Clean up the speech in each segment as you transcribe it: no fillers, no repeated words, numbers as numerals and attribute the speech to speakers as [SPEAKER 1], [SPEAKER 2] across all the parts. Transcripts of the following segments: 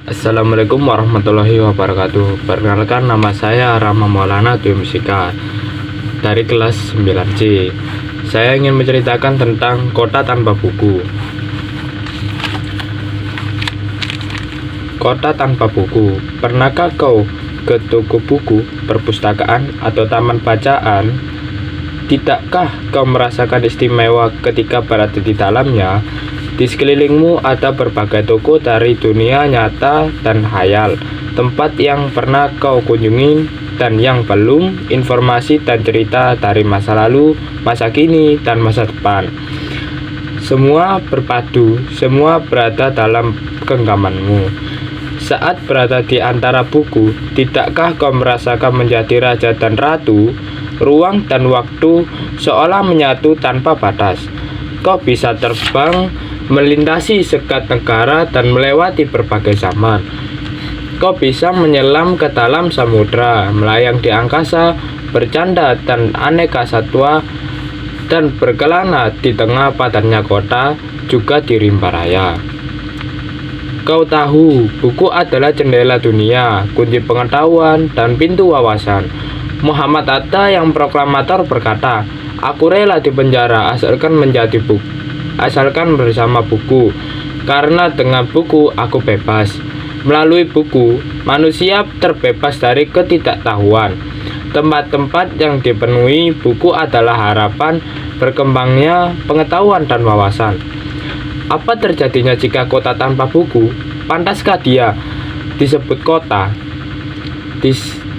[SPEAKER 1] Assalamualaikum warahmatullahi wabarakatuh. Perkenalkan, nama saya Rama Maulana Dwi Musika dari kelas 9C. Saya ingin menceritakan tentang kota tanpa buku. Kota tanpa buku. Pernahkah kau ke toko buku, perpustakaan, atau taman bacaan? Tidakkah kau merasakan istimewa ketika berada di dalamnya? Di sekelilingmu ada berbagai toko dari dunia nyata dan khayal, tempat yang pernah kau kunjungi dan yang belum, informasi dan cerita dari masa lalu, masa kini, dan masa depan. Semua berpadu, semua berada dalam genggamanmu. Saat berada di antara buku, tidakkah kau merasakan menjadi raja dan ratu? Ruang dan waktu seolah menyatu tanpa batas. Kau bisa terbang melintasi sekat negara dan melewati berbagai zaman. Kau bisa menyelam ke dalam samudra, melayang di angkasa, bercanda dan aneka satwa, dan berkelana di tengah padatnya kota, juga di rimba raya. Kau tahu, buku adalah jendela dunia, kunci pengetahuan, dan pintu wawasan. Muhammad Hatta yang proklamator berkata, "Aku rela di penjara asalkan bersama buku, karena dengan buku aku bebas. Melalui buku, manusia terbebas dari ketidaktahuan. Tempat-tempat yang dipenuhi buku adalah harapan berkembangnya pengetahuan dan wawasan." Apa terjadinya jika kota tanpa buku? Pantaskah dia disebut kota?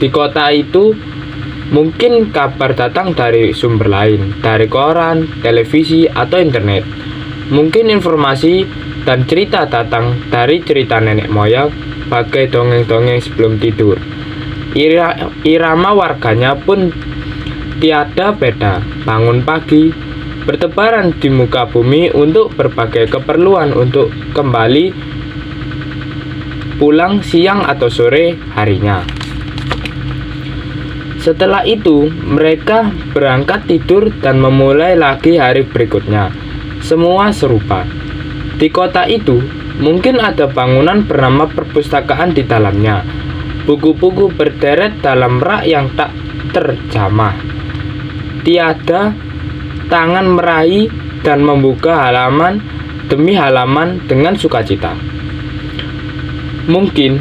[SPEAKER 1] Di kota itu mungkin kabar datang dari sumber lain, dari koran, televisi, atau internet. Mungkin informasi dan cerita datang dari cerita nenek moyang, bagai dongeng-dongeng sebelum tidur. Irama warganya pun tiada beda. Bangun pagi, bertebaran di muka bumi untuk berbagai keperluan, untuk kembali pulang siang atau sore harinya. Setelah itu, mereka berangkat tidur dan memulai lagi hari berikutnya. Semua serupa. Di kota itu, mungkin ada bangunan bernama perpustakaan di dalamnya. Buku-buku berderet dalam rak yang tak terjamah. Tiada tangan meraih dan membuka halaman demi halaman dengan sukacita. Mungkin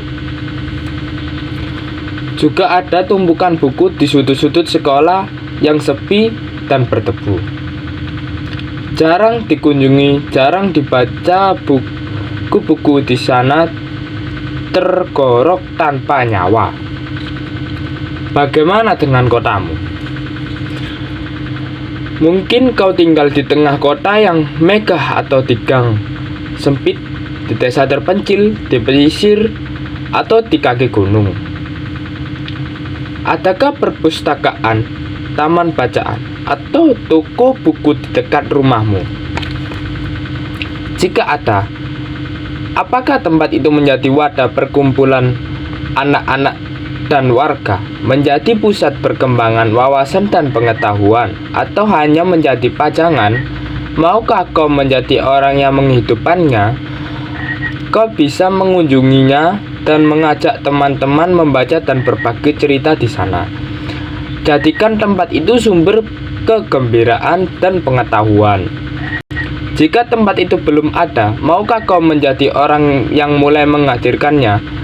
[SPEAKER 1] juga ada tumpukan buku di sudut-sudut sekolah yang sepi dan berdebu. Jarang dikunjungi, jarang dibaca, buku-buku di sana tergorok tanpa nyawa. Bagaimana dengan kotamu? Mungkin kau tinggal di tengah kota yang megah atau di gang sempit, di desa terpencil, di pesisir, atau di kaki gunung. Adakah perpustakaan, taman bacaan, atau toko buku di dekat rumahmu? Jika ada, apakah tempat itu menjadi wadah perkumpulan anak-anak dan warga, menjadi pusat perkembangan wawasan dan pengetahuan, atau hanya menjadi pajangan? Maukah kau menjadi orang yang menghidupkannya? Kau bisa mengunjunginya dan mengajak teman-teman membaca dan berbagi cerita di sana. Jadikan tempat itu sumber kegembiraan dan pengetahuan. Jika tempat itu belum ada, maukah kau menjadi orang yang mulai menghadirkannya?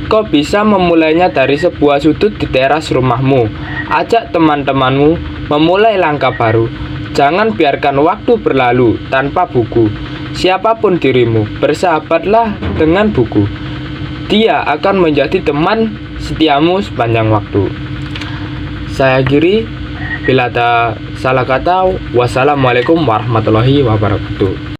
[SPEAKER 1] Kau bisa memulainya dari sebuah sudut di teras rumahmu. Ajak teman-temanmu memulai langkah baru. Jangan biarkan waktu berlalu tanpa buku. Siapapun dirimu, bersahabatlah dengan buku. Dia akan menjadi teman setiamu sepanjang waktu. Saya akhiri, bila ada salah kata, wassalamualaikum warahmatullahi wabarakatuh.